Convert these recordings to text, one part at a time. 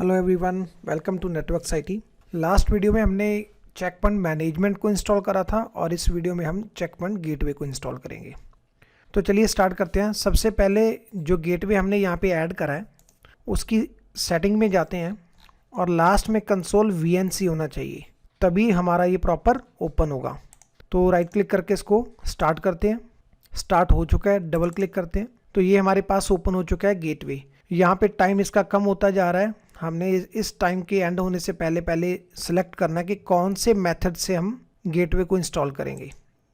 Hello everyone, welcome to networks IT. Last video में हमने check point management को install करा था और इस वीडियो में हम चेक पॉइंट गेटवे को इंस्टॉल करेंगे। तो चलिए स्टार्ट करते हैं। सबसे पहले जो गेटवे हमने यहाँ पे ऐड करा है उसकी सेटिंग में जाते हैं और लास्ट में कंसोल VNC होना चाहिए, तभी हमारा ये प्रॉपर ओपन होगा। तो राइट क्लिक करके इसको स्टार्ट करते हैं। स्टार्ट हो चुका है, डबल क्लिक करते हैं तो ये हमारे पास ओपन हो चुका है गेटवे। यहाँ पे टाइम इसका कम होता जा रहा है। हमने इस टाइम के एंड होने से पहले सेलेक्ट करना है कि कौन से मेथड से हम गेटवे को इंस्टॉल करेंगे।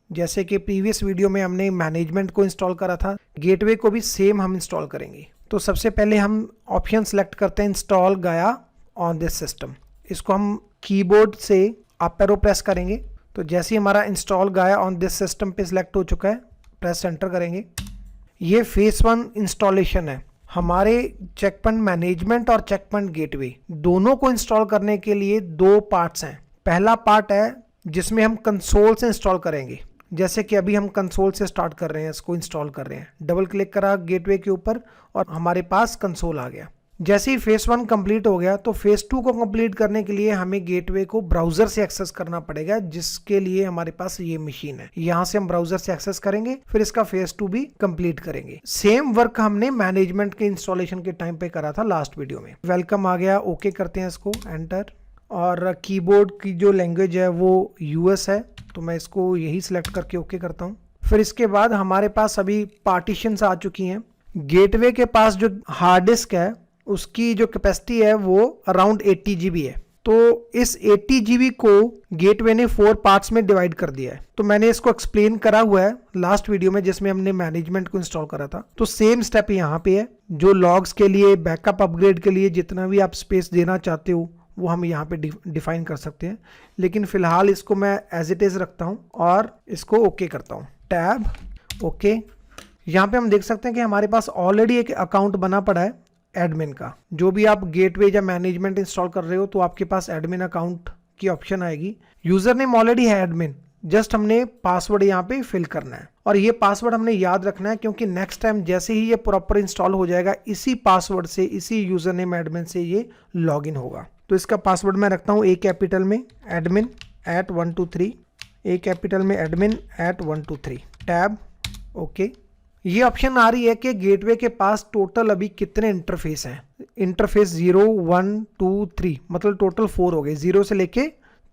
जैसे कि प्रीवियस वीडियो में हमने मैनेजमेंट को इंस्टॉल करा था, गेटवे को भी सेम हम इंस्टॉल करेंगे। तो सबसे पहले हम ऑप्शन सेलेक्ट करते हैं इंस्टॉल गया ऑन दिस सिस्टम। इसको हम कीबोर्ड से अप एरो प्रेस करेंगे। तो जैसे ही हमारा इंस्टॉल गया ऑन दिस सिस्टम पे सिलेक्ट हो चुका है, प्रेस एंटर करेंगे। ये फेस 1 इंस्टॉलेशन है। हमारे चेक पॉइंट मैनेजमेंट और चेक पॉइंट गेटवे दोनों को इंस्टॉल करने के लिए दो पार्ट्स हैं। पहला पार्ट है जिसमें हम कंसोल से इंस्टॉल करेंगे। जैसे कि अभी हम कंसोल से स्टार्ट कर रहे हैं, इसको इंस्टॉल कर रहे हैं। डबल क्लिक करा गेटवे के ऊपर और हमारे पास कंसोल आ गया। जैसे ही फेस 1 कंप्लीट हो गया तो फेस 2 को कंप्लीट करने के लिए हमें गेटवे को ब्राउजर से एक्सेस करना पड़ेगा, जिसके लिए हमारे पास ये मशीन है। यहाँ से हम ब्राउजर से एक्सेस करेंगे, फिर इसका फेस 2 भी कंप्लीट करेंगे। सेम वर्क हमने मैनेजमेंट के इंस्टॉलेशन के टाइम पे करा था लास्ट वीडियो में। वेलकम आ गया, ओके करते हैं इसको, एंटर। और कीबोर्ड की जो लैंग्वेज है वो US है, तो मैं इसको यही सिलेक्ट करके ओके करता हूँ। फिर इसके बाद हमारे पास अभी पार्टीशंस आ चुकी हैं। गेटवे के पास जो हार्ड डिस्क है उसकी जो कैपेसिटी है वो अराउंड 80 GB है। तो इस 80 GB को गेटवे ने 4 पार्ट्स में डिवाइड कर दिया है। तो मैंने इसको एक्सप्लेन करा हुआ है लास्ट वीडियो में जिसमें हमने मैनेजमेंट को इंस्टॉल करा था। तो सेम स्टेप यहाँ पे है। जो लॉग्स के लिए, बैकअप अपग्रेड के लिए जितना भी आप स्पेस देना चाहते हो वो हम यहाँ पे डिफाइन कर सकते हैं। लेकिन फिलहाल इसको मैं एज इट इज रखता हूँ और इसको ओके करता हूँ। Tab okay. यहाँ पे हम देख सकते हैं कि हमारे पास ऑलरेडी एक अकाउंट बना पड़ा है एडमिन का। जो भी आप गेटवे या मैनेजमेंट इंस्टॉल कर रहे हो तो आपके पास एडमिन अकाउंट की ऑप्शन आएगी। यूजर नेम ऑलरेडी है एडमिन, जस्ट हमने पासवर्ड यहाँ पे फिल करना है और ये पासवर्ड हमने याद रखना है, क्योंकि नेक्स्ट टाइम जैसे ही ये प्रॉपर इंस्टॉल हो जाएगा इसी पासवर्ड से, इसी यूजर नेम एडमिन से ये लॉगिन होगा। तो इसका पासवर्ड मैं रखता हूँ A कैपिटल में एडमिन @123, A कैपिटल में एडमिन @123, टैब ओके। ये ऑप्शन आ रही है कि गेटवे के पास टोटल अभी कितने इंटरफेस हैं। इंटरफेस 0 1 2 3 मतलब टोटल 4 हो गए, 0 से लेके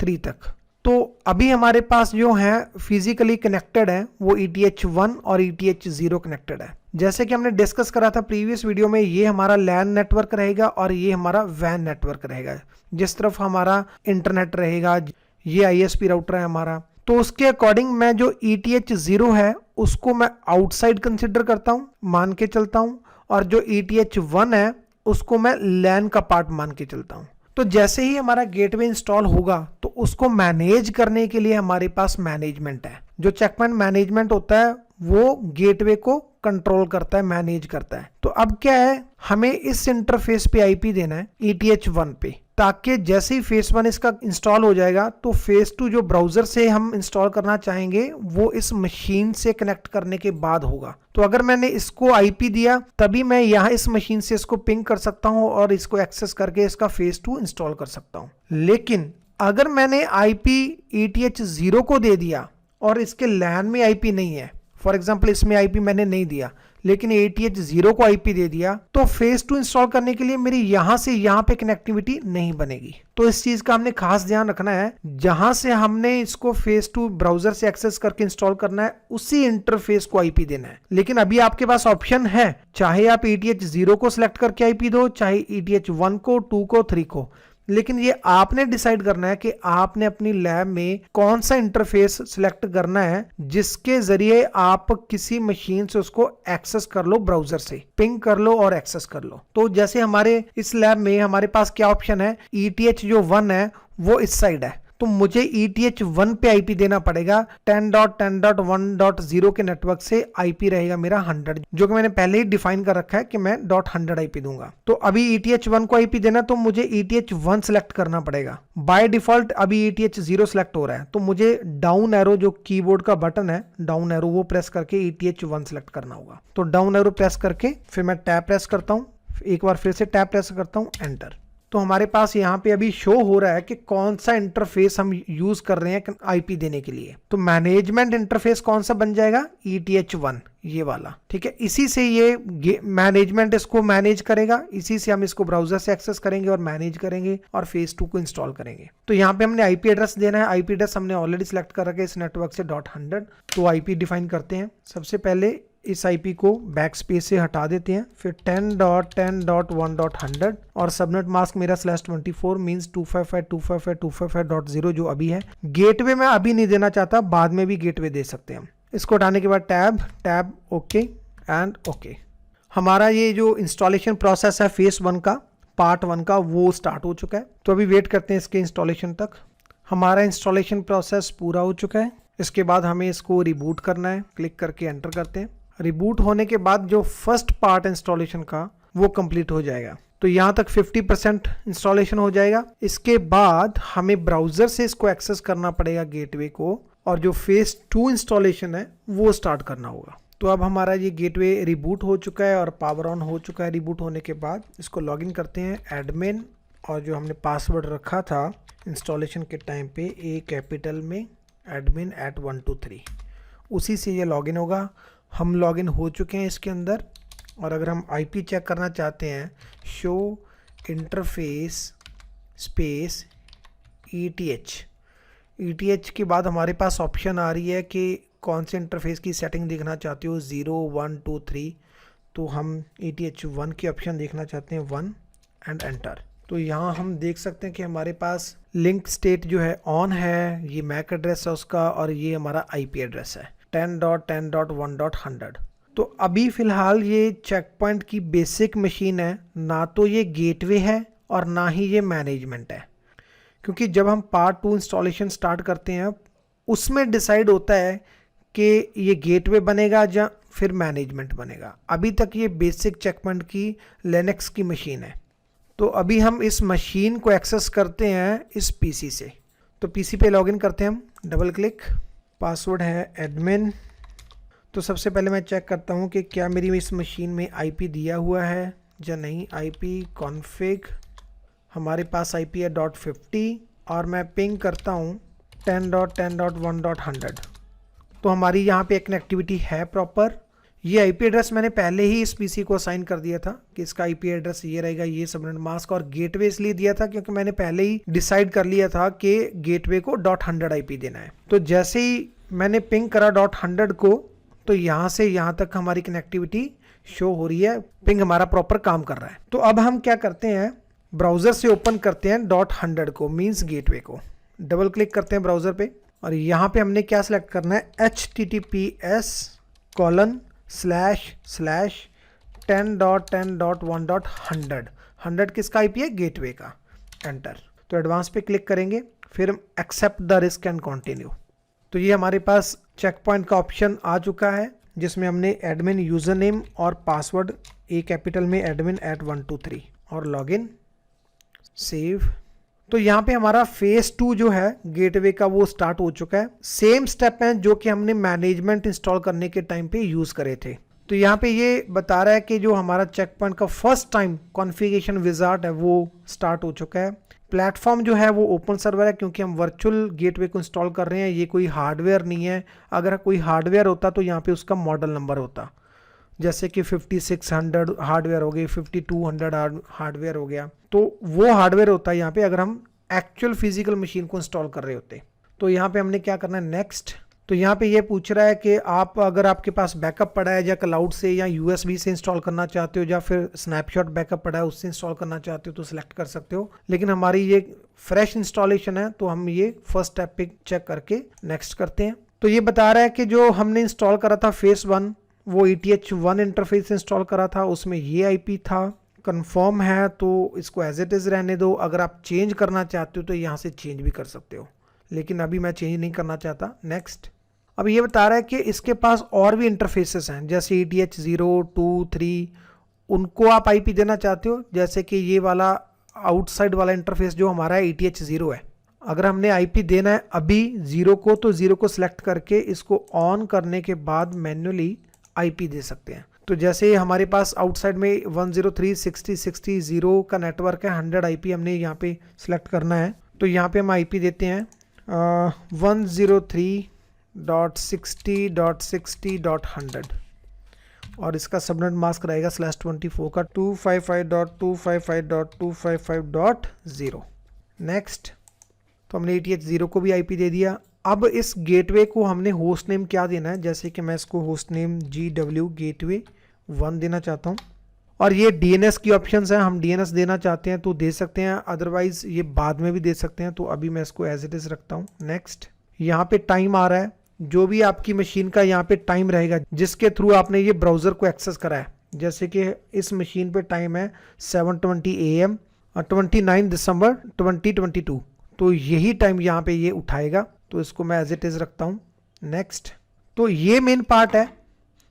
3 तक। तो अभी हमारे पास जो है फिजिकली कनेक्टेड है वो ETH1 और ETH0 कनेक्टेड है। जैसे कि हमने डिस्कस करा था प्रीवियस वीडियो में, ये हमारा LAN नेटवर्क रहेगा और ये हमारा WAN नेटवर्क रहेगा। जिस तरफ हमारा इंटरनेट रहेगा, ये ISP राउटर है हमारा। तो उसके अकॉर्डिंग मैं जो ETH0 है उसको मैं आउटसाइड कंसिडर करता हूं, मान के चलता हूं, और जो ETH1 है उसको मैं LAN का पार्ट मान के चलता हूं। तो जैसे ही हमारा गेटवे इंस्टॉल होगा तो उसको मैनेज करने के लिए हमारे पास मैनेजमेंट है। जो चेक पॉइंट मैनेजमेंट होता है वो गेटवे को कंट्रोल करता है, मैनेज करता है। तो अब क्या है, हमें इस इंटरफेस पे IP देना है ETH1 पे, ताकि जैसे ही फेस 1 इसका इंस्टॉल हो जाएगा तो फेस 2 जो ब्राउजर से हम इंस्टॉल करना चाहेंगे वो इस मशीन से कनेक्ट करने के बाद होगा। तो अगर मैंने इसको IP दिया तभी मैं यहाँ इस मशीन से इसको पिंग कर सकता हूँ और इसको एक्सेस करके इसका फेस 2 इंस्टॉल कर सकता हूँ। लेकिन अगर मैंने IP ETH0 को दे दिया और इसके LAN में IP नहीं है, फॉर एग्जाम्पल इसमें IP मैंने नहीं दिया लेकिन ETH0 को IP दे दिया, तो फेस 2 इंस्टॉल करने के लिए मेरी यहां से यहां पे कनेक्टिविटी नहीं बनेगी। तो इस चीज का हमने खास ध्यान रखना है। जहां से हमने इसको फेस 2 ब्राउजर से एक्सेस करके इंस्टॉल करना है उसी इंटरफेस को IP देना है। लेकिन अभी आपके पास ऑप्शन है, चाहे आप ETH0 को सिलेक्ट करके IP दो, चाहे ETH1 को, 2 को, 3 को, लेकिन ये आपने डिसाइड करना है कि आपने अपनी लैब में कौन सा इंटरफेस सिलेक्ट करना है जिसके जरिए आप किसी मशीन से उसको एक्सेस कर लो, ब्राउजर से पिंग कर लो और एक्सेस कर लो। तो जैसे हमारे इस लैब में हमारे पास क्या ऑप्शन है, ETH जो 1 है वो इस साइड है, तो मुझे ETH1 पे IP देना पड़ेगा। 10.10.1.0 के नेटवर्क से IP रहेगा मेरा 100, जो कि मैंने पहले ही डिफाइन कर रखा है कि मैं .100 IP दूंगा। तो अभी ETH1 को IP देना तो मुझे ETH1 सिलेक्ट करना पड़ेगा। बाय डिफॉल्ट अभी ETH0 सिलेक्ट हो रहा है, तो मुझे डाउन एरो जो कीबोर्ड का बटन है, डाउन एरो वो प्रेस करके ETH1 सिलेक्ट करना होगा। तो डाउन एरो प्रेस करके फिर मैं टैब प्रेस करता हूँ, एक बार फिर से टैब प्रेस करता हूँ, एंटर। तो हमारे पास यहाँ पे अभी शो हो रहा है कि कौन सा इंटरफेस हम यूज कर रहे हैं आईपी देने के लिए। तो मैनेजमेंट इंटरफेस कौन सा बन जाएगा, ETH1 ये वाला, ठीक है। इसी से ये मैनेजमेंट इसको मैनेज करेगा, इसी से हम इसको ब्राउजर से एक्सेस करेंगे और मैनेज करेंगे और फेज 2 को इंस्टॉल करेंगे। तो यहाँ पे हमने आईपी एड्रेस देना है। आईपी एड्रेस हमने ऑलरेडी सिलेक्ट कर रखा है इस नेटवर्क से .100। तो आईपी डिफाइन करते हैं। सबसे पहले इस आईपी को बैक स्पेस से हटा देते हैं, फिर 10.10.1.100 और सबनेट मास्क मेरा /24 मींस 255.255.255.0 जो अभी है। गेटवे मैं अभी नहीं देना चाहता, बाद में भी गेटवे दे सकते हैं। इसको हटाने के बाद टैब ओके एंड ओके। हमारा ये जो इंस्टॉलेशन प्रोसेस है फेस 1 का, पार्ट 1 का, वो स्टार्ट हो चुका है। तो अभी वेट करते हैं इसके इंस्टॉलेशन तक। हमारा इंस्टॉलेशन प्रोसेस पूरा हो चुका है। इसके बाद हमें इसको रिबूट करना है। क्लिक करके एंटर करते हैं। रिबूट होने के बाद जो फर्स्ट पार्ट इंस्टॉलेशन का वो कंप्लीट हो जाएगा। तो यहाँ तक 50% इंस्टॉलेशन हो जाएगा। इसके बाद हमें ब्राउजर से इसको एक्सेस करना पड़ेगा गेटवे को, और जो फेज 2 इंस्टॉलेशन है वो स्टार्ट करना होगा। तो अब हमारा ये गेटवे रिबूट हो चुका है और पावर ऑन हो चुका है। रिबूट होने के बाद इसको लॉगिन करते हैं एडमिन, और जो हमने पासवर्ड रखा था इंस्टॉलेशन के टाइम पे A कैपिटल में admin@123, उसी से ये लॉगिन होगा। हम लॉगिन हो चुके हैं इसके अंदर। और अगर हम आईपी चेक करना चाहते हैं, शो इंटरफेस स्पेस ETH के बाद हमारे पास ऑप्शन आ रही है कि कौन से इंटरफेस की सेटिंग देखना चाहते हो, 0 1 2 3। तो हम ETH1 की ऑप्शन देखना चाहते हैं, 1 एंड एंटर। तो यहाँ हम देख सकते हैं कि हमारे पास लिंक स्टेट जो है ऑन है, ये मैक एड्रेस है उसका, और ये हमारा आईपी एड्रेस है 10.10.1.100। तो अभी फ़िलहाल ये चेक पॉइंट की बेसिक मशीन है, ना तो ये गेटवे है और ना ही ये मैनेजमेंट है। क्योंकि जब हम पार्ट 2 इंस्टॉलेशन स्टार्ट करते हैं उसमें डिसाइड होता है कि ये गेटवे बनेगा या फिर मैनेजमेंट बनेगा। अभी तक ये बेसिक चेक पॉइंट की लिनक्स की मशीन है। तो अभी हम इस मशीन को एक्सेस करते हैं इस पीसी से। तो पीसी पे लॉगिन करते हैं हम, डबल क्लिक, पासवर्ड है एडमिन। तो सबसे पहले मैं चेक करता हूँ कि क्या मेरी इस मशीन में आईपी दिया हुआ है या नहीं। आईपी कॉन्फ़िग, हमारे पास आईपी है .50 और मैं पिंग करता हूँ 10.10.1.100। तो हमारी यहाँ पे एक कनेक्टिविटी है प्रॉपर। ये आईपी एड्रेस मैंने पहले ही इस पीसी को असाइन कर दिया था कि इसका आईपी एड्रेस ये रहेगा, ये सबनेट मास्क, और गेटवे इसलिए दिया था क्योंकि मैंने पहले ही डिसाइड कर लिया था कि गेटवे को .100 आईपी देना है। तो जैसे ही मैंने पिंग करा .100 को, तो यहाँ से यहाँ तक हमारी कनेक्टिविटी शो हो रही है, पिंग हमारा प्रॉपर काम कर रहा है। तो अब हम क्या करते हैं, ब्राउजर से ओपन करते हैं .100 को, मीन्स गेटवे को। डबल क्लिक करते हैं ब्राउजर पे, और यहाँ पे हमने क्या सिलेक्ट करना है, https://10.10.1.100। 100 किसका आईपी है, गेटवे का। एंटर। तो एडवांस पे क्लिक करेंगे, फिर हम accept the risk and continue. तो ये हमारे पास चेक पॉइंट का ऑप्शन आ चुका है, जिसमें हमने एडमिन यूज़र नेम और पासवर्ड A कैपिटल में admin@123 और लॉगिन, सेव। तो यहाँ पे हमारा फेज 2 जो है गेटवे का वो स्टार्ट हो चुका है। सेम स्टेप हैं जो कि हमने मैनेजमेंट इंस्टॉल करने के टाइम पे यूज़ करे थे। तो यहाँ पे ये बता रहा है कि जो हमारा चेक पॉइंट का फर्स्ट टाइम कॉन्फ़िगरेशन विज़ार्ड है वो स्टार्ट हो चुका है। प्लेटफॉर्म जो है वो ओपन सर्वर है, क्योंकि हम वर्चुअल गेटवे को इंस्टॉल कर रहे हैं, ये कोई हार्डवेयर नहीं है। अगर कोई हार्डवेयर होता तो यहाँ पे उसका मॉडल नंबर होता, जैसे कि 5600 हार्डवेयर हो गई, 5200 हार्डवेयर हो गया, तो वो हार्डवेयर होता है यहाँ पे अगर हम एक्चुअल फिजिकल मशीन को इंस्टॉल कर रहे होते। तो यहाँ पे हमने क्या करना है, नेक्स्ट। तो यहाँ पे ये पूछ रहा है कि आप अगर आपके पास बैकअप पड़ा है या क्लाउड से या यूएसबी से इंस्टॉल करना चाहते हो या फिर स्नैपशॉट बैकअप पड़ा है उससे इंस्टॉल करना चाहते हो तो सिलेक्ट कर सकते हो। लेकिन हमारी ये फ्रेश इंस्टॉलेशन है तो हम ये फर्स्ट स्टेप पे चेक करके नेक्स्ट करते हैं। तो ये बता रहा है कि जो हमने इंस्टॉल करा था फेस 1 वो ETH1 इंटरफेस इंस्टॉल करा था, उसमें ये आईपी था। कंफर्म है तो इसको एज इट इज़ रहने दो। अगर आप चेंज करना चाहते हो तो यहाँ से चेंज भी कर सकते हो, लेकिन अभी मैं चेंज नहीं करना चाहता। नेक्स्ट। अब ये बता रहा है कि इसके पास और भी इंटरफेसेस हैं, जैसे ETH 0, 2, 3, उनको आप आईपी देना चाहते हो। जैसे कि ये वाला आउटसाइड वाला इंटरफेस जो हमारा है ETH 0 है। अगर हमने आईपी देना है अभी 0 को, तो 0 को सिलेक्ट करके इसको ऑन करने के बाद मैन्युअली आईपी दे सकते हैं। तो जैसे हमारे पास आउटसाइड में 103.60.60 का नेटवर्क है, 100 आईपी हमने यहाँ पे सिलेक्ट करना है। तो यहाँ पे हम आईपी देते हैं 103.60.60.100 और इसका सबनेट मास्क रहेगा /24 का 255.255.255.0। नेक्स्ट, तो हमने ETH0 को भी आईपी दे दिया। अब इस गेटवे को हमने होस्ट नेम क्या देना है, जैसे कि मैं इसको होस्ट नेम GW गेटवे 1 देना चाहता हूँ। और ये DNS की ऑप्शंस हैं, हम DNS देना चाहते हैं तो दे सकते हैं, अदरवाइज ये बाद में भी दे सकते हैं। तो अभी मैं इसको एज इट इज़ रखता हूँ। नेक्स्ट, यहाँ पे टाइम आ रहा है, जो भी आपकी मशीन का यहाँ पे टाइम रहेगा जिसके थ्रू आपने ये ब्राउज़र को एक्सेस करा है, जैसे कि इस मशीन पे टाइम है 7:20 AM 29 दिसंबर 2022, तो यही टाइम यहाँ पे ये उठाएगा। तो इसको मैं एज इट इज़ रखता हूँ। नेक्स्ट, तो ये मेन पार्ट है,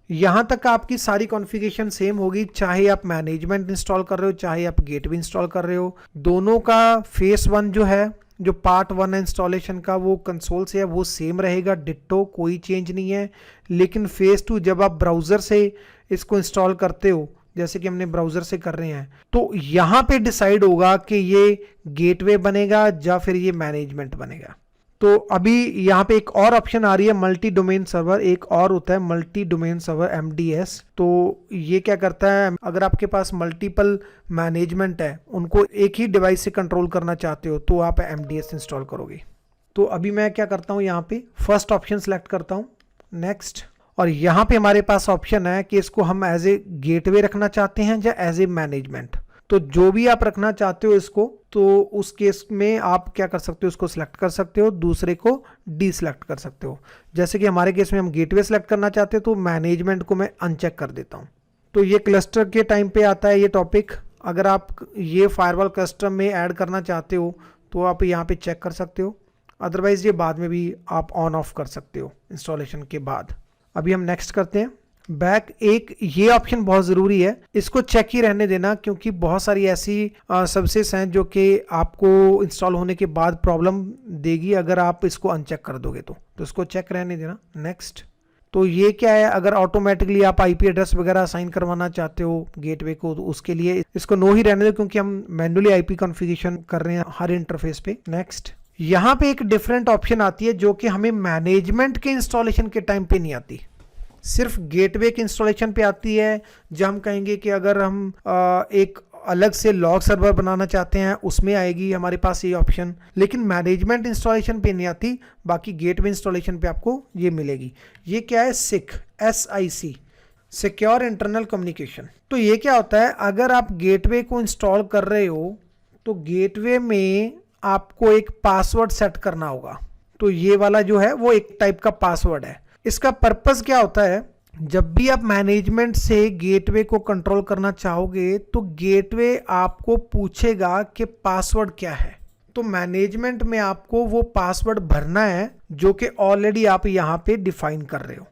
यहाँ तक आपकी सारी कॉन्फ़िगरेशन सेम होगी, चाहे आप मैनेजमेंट इंस्टॉल कर रहे हो चाहे आप गेटवे इंस्टॉल कर रहे हो। दोनों का फेस 1 जो है, जो पार्ट 1 है इंस्टॉलेशन का, वो कंसोल से है वो सेम रहेगा, डिट्टो, कोई चेंज नहीं है। लेकिन फेस 2 जब आप ब्राउज़र से इसको इंस्टॉल करते हो, जैसे कि हमने ब्राउज़र से कर रहे हैं, तो यहाँ पे डिसाइड होगा कि ये गेटवे बनेगा या फिर ये मैनेजमेंट बनेगा। तो अभी यहाँ पे एक और ऑप्शन आ रही है मल्टी डोमेन सर्वर, एक और होता है मल्टी डोमेन सर्वर MDS। तो ये क्या करता है, अगर आपके पास मल्टीपल मैनेजमेंट है, उनको एक ही डिवाइस से कंट्रोल करना चाहते हो, तो आप MDS इंस्टॉल करोगे। तो अभी मैं क्या करता हूँ, यहाँ पे फर्स्ट ऑप्शन सेलेक्ट करता हूँ। नेक्स्ट, और यहाँ पे हमारे पास ऑप्शन है कि इसको हम एज ए गेटवे रखना चाहते हैं या एज ए मैनेजमेंट। तो जो भी आप रखना चाहते हो इसको, तो उस केस में आप क्या कर सकते हो, उसको सिलेक्ट कर सकते हो, दूसरे को डीसिलेक्ट कर सकते हो। जैसे कि हमारे केस में हम गेटवे सिलेक्ट करना चाहते हो, तो मैनेजमेंट को मैं अनचेक कर देता हूँ। तो ये क्लस्टर के टाइम पे आता है ये टॉपिक। अगर आप ये फायरवॉल कस्टम में ऐड करना चाहते हो तो आप यहाँ पे चेक कर सकते हो, अदरवाइज ये बाद में भी आप ऑन ऑफ कर सकते हो इंस्टॉलेशन के बाद। अभी हम नेक्स्ट करते हैं। बैक, एक ये ऑप्शन बहुत ज़रूरी है, इसको चेक ही रहने देना, क्योंकि बहुत सारी ऐसी सबसेस हैं जो कि आपको इंस्टॉल होने के बाद प्रॉब्लम देगी अगर आप इसको अनचेक कर दोगे तो इसको चेक रहने देना। नेक्स्ट, तो ये क्या है, अगर ऑटोमेटिकली आप IP एड्रेस वगैरह असाइन करवाना चाहते हो गेटवे को, तो उसके लिए इसको नो ही रहने दो, क्योंकि हम मैन्युअली IP कॉन्फ़िगरेशन कर रहे हैं हर इंटरफेस पे। नेक्स्ट, यहाँ पे एक डिफरेंट ऑप्शन आती है जो कि हमें मैनेजमेंट के इंस्टॉलेशन के टाइम पे नहीं आती, सिर्फ गेटवे के इंस्टॉलेशन पे आती है। जब हम कहेंगे कि अगर हम एक अलग से लॉग सर्वर बनाना चाहते हैं, उसमें आएगी हमारे पास ये ऑप्शन, लेकिन मैनेजमेंट इंस्टॉलेशन पे नहीं आती। बाकी गेटवे इंस्टॉलेशन पे आपको ये मिलेगी। ये क्या है, SIC, सिक्योर इंटरनल कम्युनिकेशन। तो ये क्या होता है, अगर आप गेटवे को इंस्टॉल कर रहे हो तो गेटवे में आपको एक पासवर्ड सेट करना होगा। तो ये वाला जो है वो एक टाइप का पासवर्ड है। इसका पर्पस क्या होता है, जब भी आप मैनेजमेंट से गेटवे को कंट्रोल करना चाहोगे तो गेटवे आपको पूछेगा कि पासवर्ड क्या है। तो मैनेजमेंट में आपको वो पासवर्ड भरना है जो कि ऑलरेडी आप यहाँ पे डिफाइन कर रहे हो,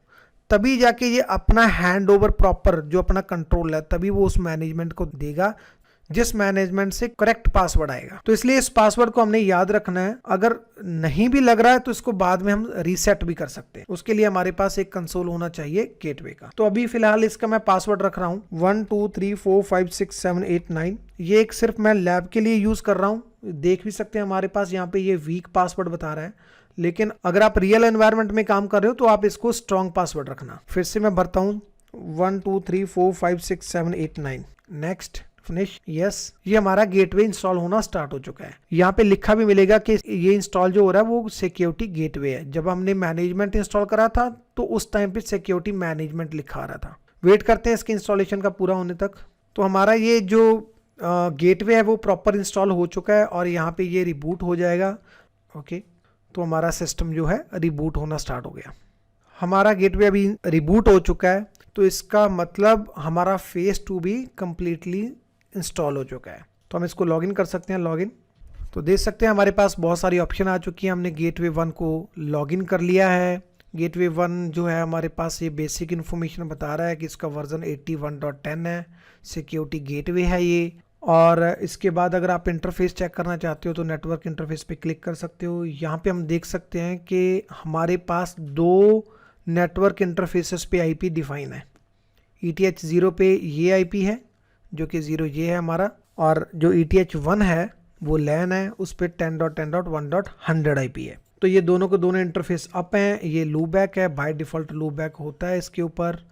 तभी जाके ये अपना हैंड ओवर प्रॉपर जो अपना कंट्रोल है तभी वो उस मैनेजमेंट को देगा जिस मैनेजमेंट से करेक्ट पासवर्ड आएगा। तो इसलिए इस पासवर्ड को हमने याद रखना है। अगर नहीं भी लग रहा है तो इसको बाद में हम रीसेट भी कर सकते हैं। उसके लिए हमारे पास एक कंसोल होना चाहिए गेटवे का। तो अभी फिलहाल इसका मैं पासवर्ड रख रहा हूँ 1 2 3 4 5 6 7 8 9। ये एक सिर्फ मैं लैब के लिए यूज कर रहा हूँ। देख भी सकते हैं हमारे पास यहाँ पे ये वीक पासवर्ड बता रहा है, लेकिन अगर आप रियल एनवायरनमेंट में काम कर रहे हो तो आप इसको स्ट्रॉन्ग पासवर्ड रखना। फिर से मैं भरता हूँ 1 2 3 4 5 6 7 8 9। Next, finish, yes. ये हमारा गेटवे इंस्टॉल होना स्टार्ट हो चुका है। यहाँ पे लिखा भी मिलेगा कि ये इंस्टॉल जो हो रहा है वो सिक्योरिटी गेटवे है। जब हमने मैनेजमेंट इंस्टॉल करा था तो उस टाइम पे सिक्योरिटी मैनेजमेंट लिखा आ रहा था। वेट करते हैं इसके इंस्टॉलेशन का पूरा होने तक। तो हमारा ये जो गेटवे है वो प्रॉपर इंस्टॉल हो चुका है और यहाँ पे ये रिबूट हो जाएगा। ओके, तो हमारा सिस्टम जो है रिबूट होना स्टार्ट हो गया। हमारा गेटवे अभी रिबूट हो चुका है, तो इसका मतलब हमारा फेज 2 भी कंप्लीटली इंस्टॉल हो चुका है। तो हम इसको लॉगिन कर सकते हैं। लॉगिन, तो देख सकते हैं हमारे पास बहुत सारी ऑप्शन आ चुकी है। हमने गेटवे 1 को लॉगिन कर लिया है। गेटवे 1 जो है हमारे पास ये बेसिक इन्फॉर्मेशन बता रहा है कि इसका वर्जन 81.10 है, सिक्योरिटी गेटवे है ये। और इसके बाद अगर आप इंटरफेस चेक करना चाहते हो तो नेटवर्क इंटरफेस पे क्लिक कर सकते हो। यहाँ पे हम देख सकते हैं कि हमारे पास 2 नेटवर्क इंटरफेसेस पे IP डिफाइन है। ETH0 पे ये आईपी है जो कि 0 ये है हमारा, और जो ETH1 है वो लैन है, उस पर 10.10.1.100 आईपी है। तो ये दोनों को दोनों इंटरफेस अप हैं। ये लूपबैक है, बाय डिफ़ॉल्ट लूपबैक होता है इसके ऊपर।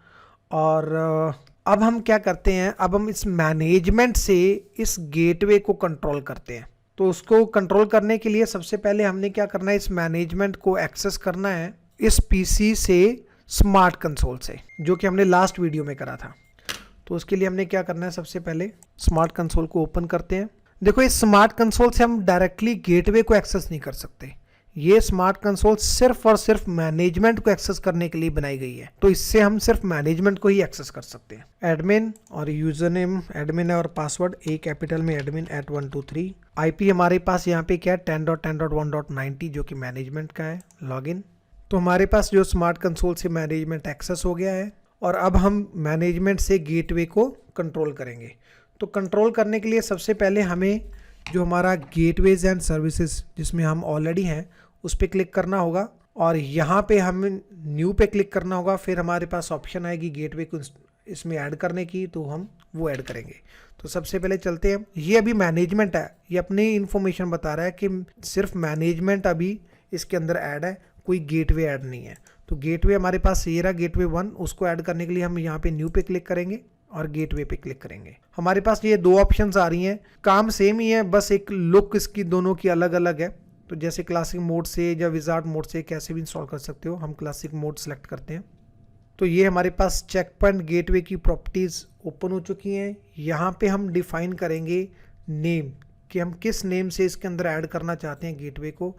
और अब हम क्या करते हैं, अब हम इस मैनेजमेंट से इस गेटवे को कंट्रोल करते हैं। तो उसको कंट्रोल करने के लिए सबसे पहले हमने क्या करना है, इस मैनेजमेंट को एक्सेस करना है इस पीसी से स्मार्ट कंसोल से, जो कि हमने लास्ट वीडियो में करा था। तो उसके लिए हमने क्या करना है, सबसे पहले स्मार्ट कंसोल को ओपन करते हैं। देखो इस स्मार्ट कंसोल से हम डायरेक्टली गेटवे को एक्सेस नहीं कर सकते। ये स्मार्ट कंसोल सिर्फ और सिर्फ मैनेजमेंट को एक्सेस करने के लिए बनाई गई है। तो इससे हम सिर्फ मैनेजमेंट को ही एक्सेस कर सकते हैं। एडमिन और यूजर नेम एडमिन है और पासवर्ड ए कैपिटल में एडमिन @123। आईपी हमारे पास यहाँ पे क्या है 10.10.1.90 जो कि मैनेजमेंट का है। लॉगिन। तो हमारे पास जो स्मार्ट कंसोल से मैनेजमेंट एक्सेस हो गया है और अब हम मैनेजमेंट से गेटवे को कंट्रोल करेंगे। तो कंट्रोल करने के लिए सबसे पहले हमें जो हमारा गेटवेज एंड सर्विसेज जिसमें हम ऑलरेडी हैं उस पर क्लिक करना होगा और यहाँ पे हमें न्यू पे क्लिक करना होगा। फिर हमारे पास ऑप्शन आएगी गेटवे को इसमें ऐड करने की, तो हम वो ऐड करेंगे। तो सबसे पहले चलते हैं। ये अभी मैनेजमेंट है, ये अपनी इन्फॉर्मेशन बता रहा है कि सिर्फ मैनेजमेंट अभी इसके अंदर ऐड है, कोई गेटवे ऐड नहीं है। तो गेटवे हमारे पास ये रहा गेटवे 1, उसको ऐड करने के लिए हम यहाँ पे न्यू पे क्लिक करेंगे और गेटवे पे क्लिक करेंगे। हमारे पास ये दो ऑप्शंस आ रही हैं, काम सेम ही है, बस एक लुक इसकी दोनों की अलग अलग है। तो जैसे क्लासिक मोड से या विजार्ड मोड से कैसे भी इंस्टॉल कर सकते हो। हम क्लासिक मोड सेलेक्ट करते हैं। तो ये हमारे पास चेक पॉइंट गेटवे की प्रॉपर्टीज़ ओपन हो चुकी हैं। यहाँ पे हम डिफाइन करेंगे नेम, कि हम किस नेम से इसके अंदर ऐड करना चाहते हैं गेटवे को।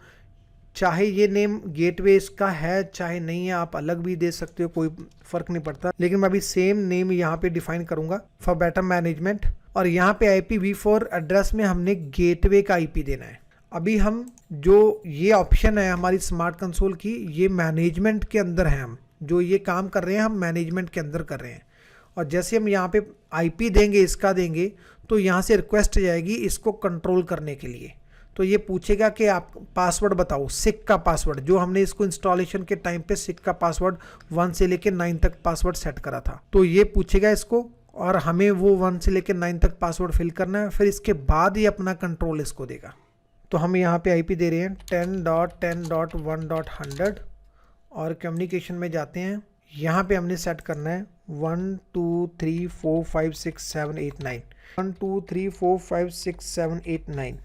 चाहे ये नेम गेटवे इसका है चाहे नहीं है, आप अलग भी दे सकते हो, कोई फर्क नहीं पड़ता। लेकिन मैं अभी सेम नेम यहाँ पे डिफाइन करूंगा फॉर बेटर मैनेजमेंट। और यहाँ पे IPv4 एड्रेस में हमने गेटवे का IP देना है। अभी हम जो ये ऑप्शन है हमारी स्मार्ट कंसोल की, ये मैनेजमेंट के अंदर है। हम जो ये काम कर रहे हैं हम मैनेजमेंट के अंदर कर रहे हैं। और जैसे हम यहाँ पे IP देंगे, इसका देंगे, तो यहाँ से रिक्वेस्ट जाएगी इसको कंट्रोल करने के लिए। तो ये पूछेगा कि आप पासवर्ड बताओ, सिक का पासवर्ड, जो हमने इसको इंस्टॉलेशन के टाइम पे सिक का पासवर्ड 1 से लेकर 9 तक पासवर्ड सेट करा था। तो ये पूछेगा इसको और हमें वो 1 से लेकर 9 तक पासवर्ड फिल करना है। फिर इसके बाद ही अपना कंट्रोल इसको देगा। तो हम यहाँ पे IP दे रहे हैं 10.10.1.100 और कम्युनिकेशन में जाते हैं। यहाँ पे हमने सेट करना है 1 2 3 4 5 6 7 8 9 1 2 3 4 5 6 7 8 9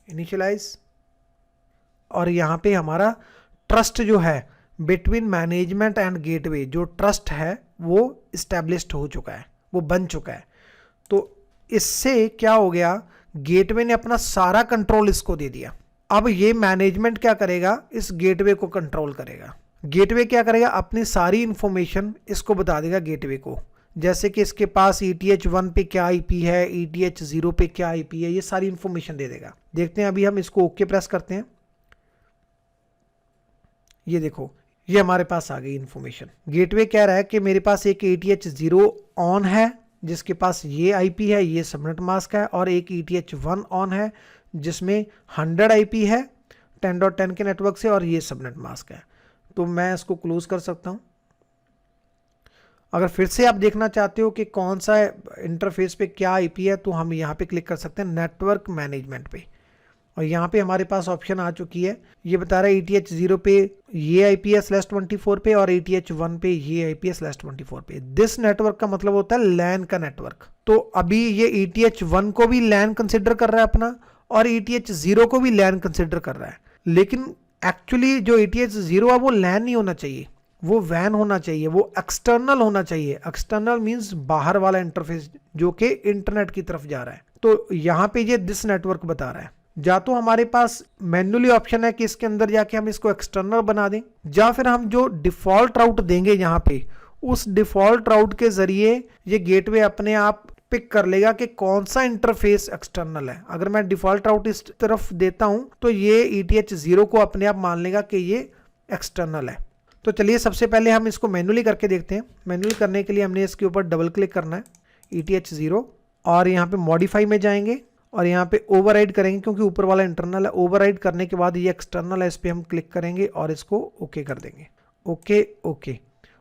इनिशियलाइज। और यहाँ पे हमारा ट्रस्ट जो है बिटवीन मैनेजमेंट एंड गेटवे, जो ट्रस्ट है वो इस्टेब्लिश्ड हो चुका है, वो बन चुका है। तो इससे क्या हो गया, गेटवे ने अपना सारा कंट्रोल इसको दे दिया। अब ये मैनेजमेंट क्या करेगा, इस गेटवे को कंट्रोल करेगा। गेटवे क्या करेगा, अपनी सारी इंफॉर्मेशन इसको बता देगा गेटवे को। जैसे कि इसके पास ETH1 पे क्या IP है, ETH0 पे क्या IP है, ये सारी इंफॉर्मेशन दे देगा। देखते हैं, अभी हम इसको ओके प्रेस करते हैं। ये देखो, ये हमारे पास आ गई इंफॉर्मेशन। गेटवे कह रहा है कि मेरे पास एक ETH0 ऑन है जिसके पास ये IP है, ये सबनेट मास्क है, और एक ETH1 ऑन है जिसमें 100 IP है 10.10 के नेटवर्क से और ये सबनेट मास्क है। तो मैं इसको क्लोज कर सकता हूँ। अगर फिर से आप देखना चाहते हो कि कौन सा इंटरफेस पे क्या IP है, तो हम यहाँ पे क्लिक कर सकते हैं नेटवर्क मैनेजमेंट पे, और यहाँ पे हमारे पास ऑप्शन आ चुकी है। ये बता रहा है ETH0 पे ये IP है /24 पे और ETH1 पे ये IP है /24 पे। दिस नेटवर्क का मतलब होता है लैन का नेटवर्क। तो अभी ये ETH1 को भी लैन कंसिडर कर रहा है अपना, और ETH0 को भी लैन कंसिडर कर रहा है। लेकिन एक्चुअली जो ETH0 है वो लैन नहीं होना चाहिए, वो वैन होना चाहिए, वो एक्सटर्नल होना चाहिए। एक्सटर्नल मींस बाहर वाला इंटरफेस जो कि इंटरनेट की तरफ जा रहा है। तो यहाँ पे ये दिस नेटवर्क बता रहा है। या तो हमारे पास मैन्युअली ऑप्शन है कि इसके अंदर जाके हम इसको एक्सटर्नल बना दें, या फिर हम जो डिफॉल्ट राउट देंगे यहाँ पे, उस डिफॉल्ट राउट के जरिए ये गेटवे अपने आप पिक कर लेगा कि कौन सा इंटरफेस एक्सटर्नल है। अगर मैं डिफॉल्ट राउट इस तरफ देता हूं तो ये ETH0 को अपने आप मान लेगा कि ये एक्सटर्नल है। तो चलिए सबसे पहले हम इसको मैन्युअली करके देखते हैं। मैन्युअली करने के लिए हमने इसके ऊपर डबल क्लिक करना है ETH0, और यहाँ पे मॉडिफाई में जाएंगे और यहाँ पे ओवरराइड करेंगे, क्योंकि ऊपर वाला इंटरनल है। ओवरराइड करने के बाद ये एक्सटर्नल है, इस पर हम क्लिक करेंगे और इसको ओके कर देंगे। Okay okay.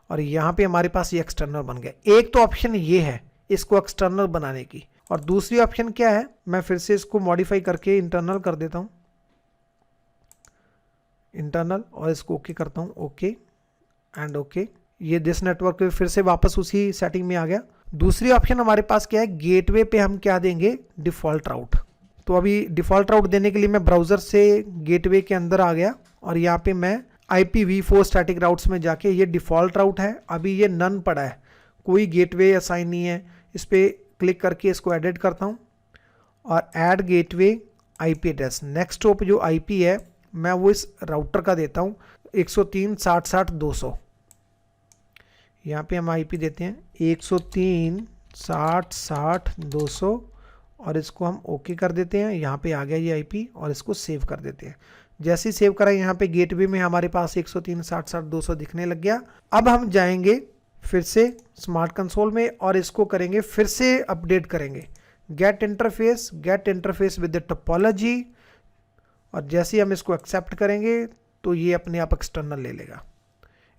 और यहाँ पे हमारे पास ये एक्सटर्नल बन गया। एक तो ऑप्शन ये है इसको एक्सटर्नल बनाने की, और दूसरी ऑप्शन क्या है, मैं फिर से इसको मॉडिफाई करके इंटरनल कर देता हूँ, इंटरनल, और इसको ओके करता हूँ, ओके एंड ओके। ये दिस नेटवर्क फिर से वापस उसी सेटिंग में आ गया। दूसरी ऑप्शन हमारे पास क्या है, गेटवे पे हम क्या देंगे, डिफ़ॉल्ट राउट। तो अभी डिफ़ॉल्ट राउट देने के लिए मैं ब्राउज़र से गेटवे के अंदर आ गया और यहाँ पे मैं IPv4 स्टैटिक राउट्स में जाके, ये डिफ़ॉल्ट राउट है, अभी ये नन पड़ा है, कोई गेटवे असाइन नहीं है, इस पर क्लिक करके इसको एडिट करता हूँ और add gateway IP address. Next stop जो IP है मैं वो इस राउटर का देता हूँ 103.60.60.200। यहाँ पे हम IP देते हैं 103.60.60.200 और इसको हम ओके कर देते हैं। यहाँ पे आ गया ये IP और इसको सेव कर देते हैं। जैसे ही सेव करा यहाँ पे गेटवे में हमारे पास 103.60.60.200 दिखने लग गया। अब हम जाएंगे फिर से स्मार्ट कंसोल में और इसको करेंगे फिर से अपडेट करेंगे, get interface with the topology, और जैसे ही हम इसको एक्सेप्ट करेंगे तो ये अपने आप एक्सटर्नल ले लेगा।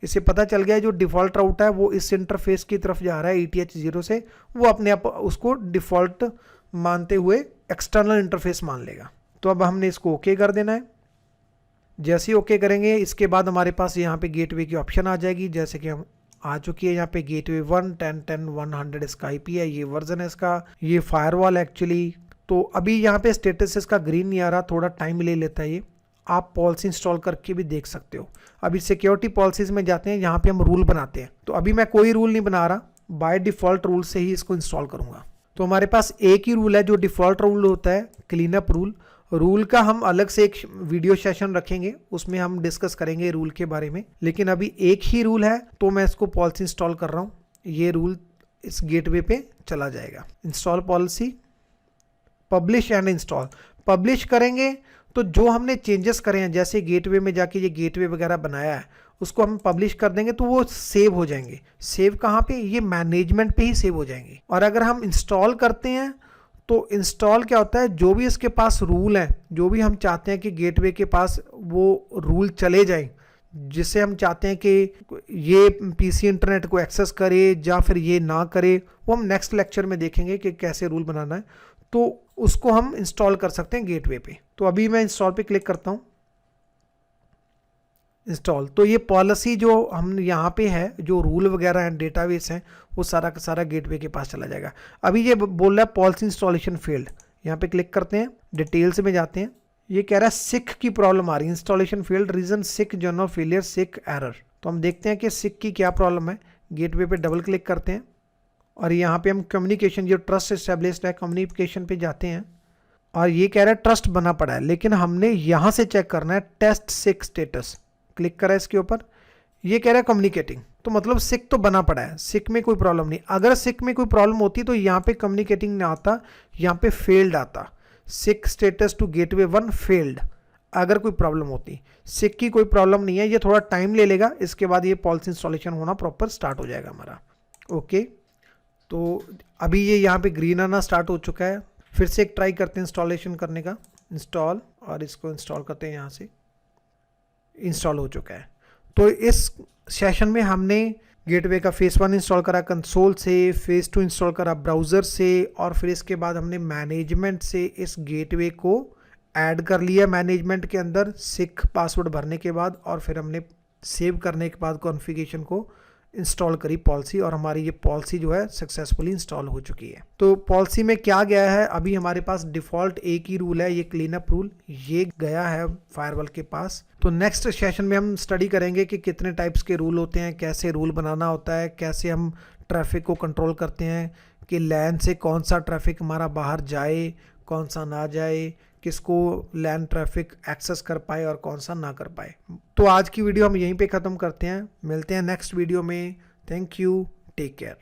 इसे पता चल गया जो डिफ़ॉल्ट राउट है वो इस इंटरफेस की तरफ जा रहा है ETH0 से, वो अपने आप उसको डिफ़ॉल्ट मानते हुए एक्सटर्नल इंटरफेस मान लेगा। तो अब हमने इसको ओके कर देना है। जैसे ही ओके करेंगे इसके बाद हमारे पास यहाँ पे गेटवे की ऑप्शन आ जाएगी, जैसे कि हम आ चुकी है यहाँ पे गेटवे 1.10.10.100 इसका IP है, ये वर्जन है इसका, ये फायरवॉल एक्चुअली। तो अभी यहाँ पे स्टेटस इसका ग्रीन नहीं आ रहा, थोड़ा टाइम ले लेता है ये, आप पॉलिसी इंस्टॉल करके भी देख सकते हो। अभी सिक्योरिटी पॉलिसीज में जाते हैं, यहाँ पे हम रूल बनाते हैं। तो अभी मैं कोई रूल नहीं बना रहा, बाय डिफ़ॉल्ट रूल से ही इसको इंस्टॉल करूँगा। तो हमारे पास एक ही रूल है जो डिफ़ॉल्ट रूल होता है, क्लीनअप रूल। रूल का हम अलग से एक वीडियो सेशन रखेंगे, उसमें हम डिस्कस करेंगे रूल के बारे में, लेकिन अभी एक ही रूल है तो मैं इसको पॉलिसी इंस्टॉल कर रहा हूँ। ये रूल इस गेटवे पे चला जाएगा। Install policy, publish and install. Publish करेंगे तो जो हमने चेंजेस करे हैं, जैसे गेटवे में जाके ये गेटवे वगैरह बनाया है उसको हम पब्लिश कर देंगे तो वो सेव हो जाएंगे। सेव कहाँ पे, ये मैनेजमेंट पे ही सेव हो जाएंगे। और अगर हम इंस्टॉल करते हैं तो इंस्टॉल क्या होता है, जो भी इसके पास रूल हैं, जो भी हम चाहते हैं कि गेटवे के पास वो रूल चले जाएं, जिससे हम चाहते हैं कि ये PC इंटरनेट को एक्सेस करे या फिर ये ना करे, वो हम नेक्स्ट लेक्चर में देखेंगे कि कैसे रूल बनाना है। तो उसको हम इंस्टॉल कर सकते हैं गेटवे पे। तो अभी मैं इंस्टॉल पे क्लिक करता हूँ, इंस्टॉल। तो ये पॉलिसी जो हम यहाँ पे है, जो रूल वगैरह हैं, डेटाबेस हैं, वो सारा का सारा गेटवे के पास चला जाएगा। अभी ये बोल रहा है पॉलिसी इंस्टॉलेशन फेल्ड, यहाँ पे क्लिक करते हैं, डिटेल्स में जाते हैं। ये कह रहा है सिक की प्रॉब्लम आ रही है, इंस्टॉलेशन फेल्ड, रीजन सिक, जनरल फेलियर, सिक एरर। तो हम देखते हैं कि सिक की क्या प्रॉब्लम है। गेटवे पे डबल क्लिक करते हैं और यहाँ पे हम कम्युनिकेशन, जो ट्रस्ट एस्टेब्लिश्ड है, कम्युनिकेशन पे जाते हैं और ये कह रहा है ट्रस्ट बना पड़ा है, लेकिन हमने यहाँ से चेक करना है टेस्ट सिक स्टेटस। क्लिक करा इसके ऊपर, ये कह रहा है कम्युनिकेटिंग, तो मतलब सिक तो बना पड़ा है, सिक में कोई प्रॉब्लम नहीं। अगर सिक में कोई प्रॉब्लम होती तो यहाँ पे कम्युनिकेटिंग ना आता, यहाँ पे फेल्ड आता, सिक स्टेटस टू गेटवे 1 फेल्ड। अगर कोई प्रॉब्लम होती, सिक की कोई प्रॉब्लम नहीं है, ये थोड़ा टाइम ले लेगा, इसके बाद ये पॉलिसी इंस्टॉलेशन होना प्रॉपर स्टार्ट हो जाएगा हमारा। ओके, तो अभी ये यहाँ पे ग्रीन आना स्टार्ट हो चुका है। फिर से एक ट्राई करते हैं इंस्टॉलेशन करने का, इंस्टॉल, और इसको इंस्टॉल करते हैं, यहाँ से इंस्टॉल हो चुका है। तो इस सेशन में हमने गेटवे का फेस 1 इंस्टॉल करा कंसोल से, फेस 2 इंस्टॉल करा ब्राउज़र से, और फिर इसके बाद हमने मैनेजमेंट से इस गेटवे को ऐड कर लिया मैनेजमेंट के अंदर, सिक पासवर्ड भरने के बाद, और फिर हमने सेव करने के बाद कॉन्फ़िगरेशन को इंस्टॉल करी पॉलिसी, और हमारी ये पॉलिसी जो है सक्सेसफुली इंस्टॉल हो चुकी है। तो पॉलिसी में क्या गया है, अभी हमारे पास डिफ़ॉल्ट एक ही रूल है, ये क्लीनअप रूल, ये गया है फायरवॉल के पास। तो नेक्स्ट सेशन में हम स्टडी करेंगे कि कितने टाइप्स के रूल होते हैं, कैसे रूल बनाना होता है, कैसे हम ट्रैफिक को कंट्रोल करते हैं, कि लैन से कौन सा ट्रैफिक हमारा बाहर जाए, कौन सा ना जाए, किसको लैन ट्रैफिक एक्सेस कर पाए और कौन सा ना कर पाए। तो आज की वीडियो हम यहीं पे ख़त्म करते हैं, मिलते हैं नेक्स्ट वीडियो में। Thank you, take care.